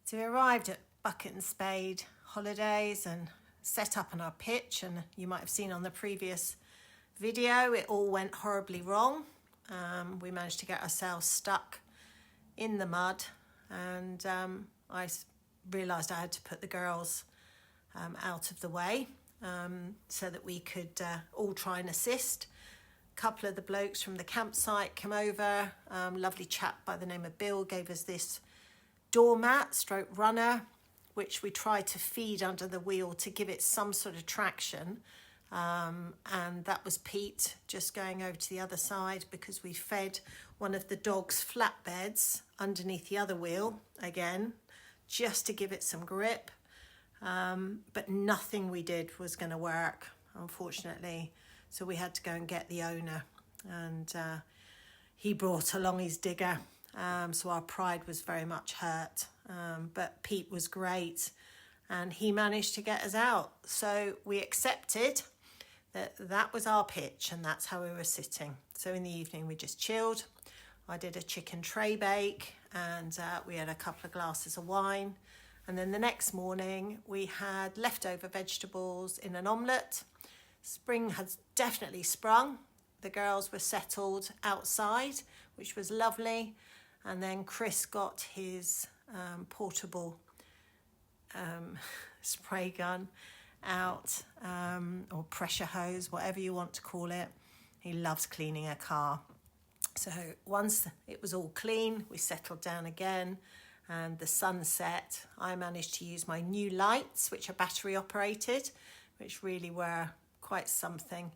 So we arrived at Bucket and Spade holidays and set up on our pitch, and you might have seen on the previous video it all went horribly wrong. We managed to get ourselves stuck in the mud, and I realised I had to put the girls out of the way so that we could all try and assist. A couple of the blokes from the campsite came over. Lovely chap by the name of Bill gave us this doormat stroke runner, which we tried to feed under the wheel to give it some sort of traction, and that was Pete just going over to the other side because we fed one of the dogs' flatbeds underneath the other wheel again just to give it some grip, but nothing we did was going to work, unfortunately, so we had to go and get the owner, and he brought along his digger. So our pride was very much hurt, but Pete was great and he managed to get us out. So we accepted that that was our pitch and that's how we were sitting. So in the evening we just chilled. I did a chicken tray bake and we had a couple of glasses of wine. And then the next morning we had leftover vegetables in an omelette. Spring had definitely sprung. The girls were settled outside, which was lovely. And then Chris got his portable spray gun out, or pressure hose, whatever you want to call it. He loves cleaning a car. So once it was all clean, we settled down again, and the sun set. I managed to use my new lights, which are battery operated, which really were quite something.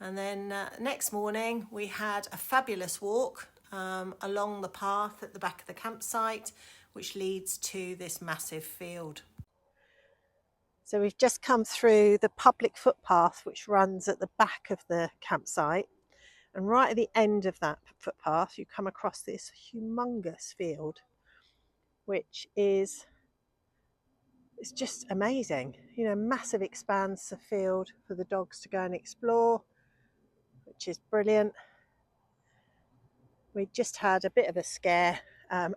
And then next morning we had a fabulous walk along the path at the back of the campsite, which leads to this massive field. So we've just come through the public footpath which runs at the back of the campsite, and right at the end of that footpath you come across this humongous field, which is, it's just amazing, you know, massive expanse of field for the dogs to go and explore, which is brilliant. We just had a bit of a scare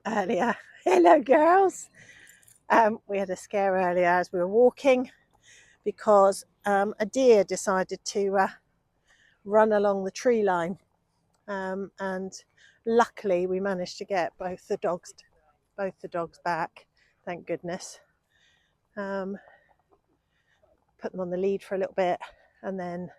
earlier. Hello, girls. We had a scare earlier as we were walking because a deer decided to run along the tree line, and luckily we managed to get both the dogs back. Thank goodness. Put them on the lead for a little bit, and then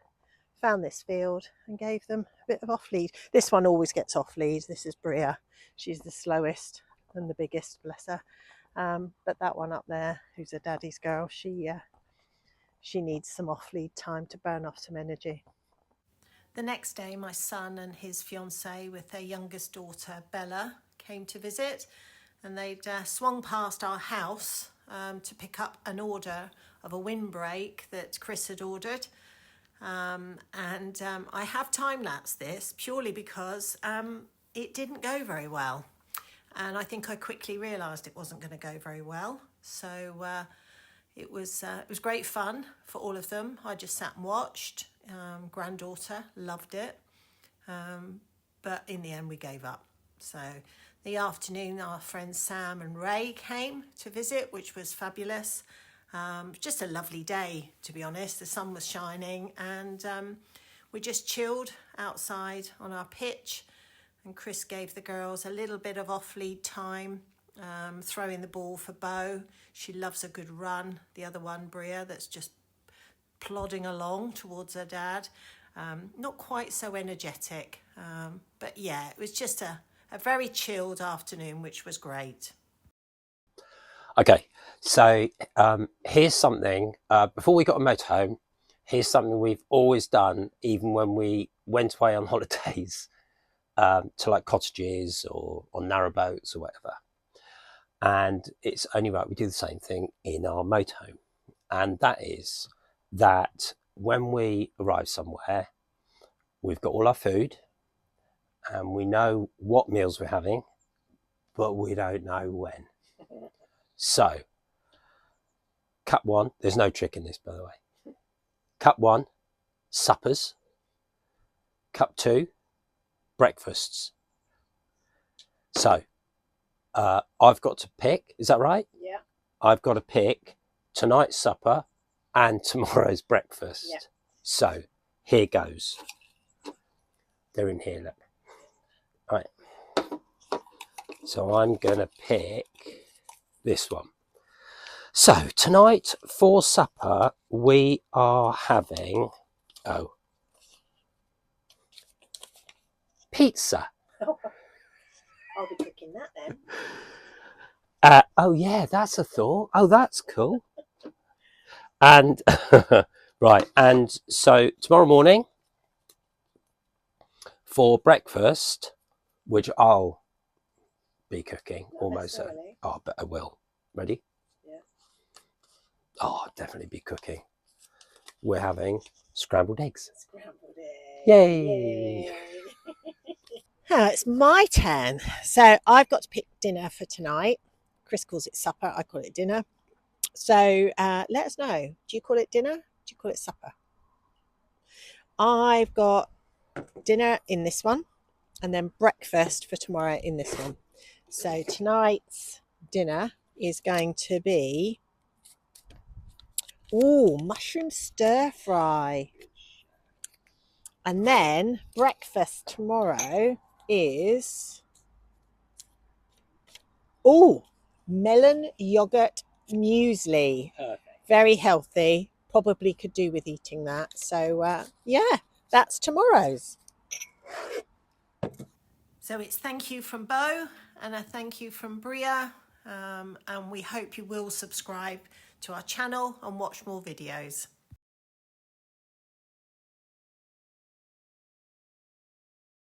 found this field and gave them a bit of off lead. This one always gets off lead. This is Bria. She's the slowest and the biggest, bless her. But that one up there, who's a daddy's girl, she needs some off lead time to burn off some energy. The next day, my son and his fiancée with their youngest daughter, Bella, came to visit, and they'd swung past our house to pick up an order of a windbreak that Chris had ordered. I have time-lapsed this purely because it didn't go very well, and I think I quickly realised it wasn't going to go very well. So it was great fun for all of them. I just sat and watched. Granddaughter loved it, but in the end we gave up. So the afternoon our friends Sam and Ray came to visit, which was fabulous. Just a lovely day, to be honest. The sun was shining, and we just chilled outside on our pitch, and Chris gave the girls a little bit of off-lead time, throwing the ball for Bo. She loves a good run. The other one, Bria, that's just plodding along towards her dad. Not quite so energetic, but yeah, it was just a very chilled afternoon, which was great. Okay, so here's something, before we got a motorhome, here's something we've always done, even when we went away on holidays to like cottages or on narrow boats or whatever. And it's only right we do the same thing in our motorhome. And that is that when we arrive somewhere, we've got all our food and we know what meals we're having, but we don't know when. So, cup one, there's no trick in this, by the way. Cup one, suppers. Cup two, breakfasts. So, I've got to pick, is that right? Yeah. I've got to pick tonight's supper and tomorrow's breakfast. Yep. So here goes. They're in here, look. Right. So I'm going to pick this one. So tonight for supper we are having pizza. I'll be cooking that then. Oh yeah, that's a thought. Oh, that's cool. And right, and so tomorrow morning for breakfast, which I'll be cooking almost. Oh, but I will. Ready? Yeah. Oh, I'll definitely be cooking. We're having scrambled eggs. Scrambled eggs. Yay! It's my turn. So I've got to pick dinner for tonight. Chris calls it supper. I call it dinner. So let us know. Do you call it dinner? Do you call it supper? I've got dinner in this one and then breakfast for tomorrow in this one. So tonight's dinner is going to be mushroom stir fry. And then breakfast tomorrow is melon yogurt muesli. Perfect. Very healthy. Probably could do with eating that. So yeah, that's tomorrow's. So it's thank you from Bo and a thank you from Bria. And we hope you will subscribe to our channel and watch more videos.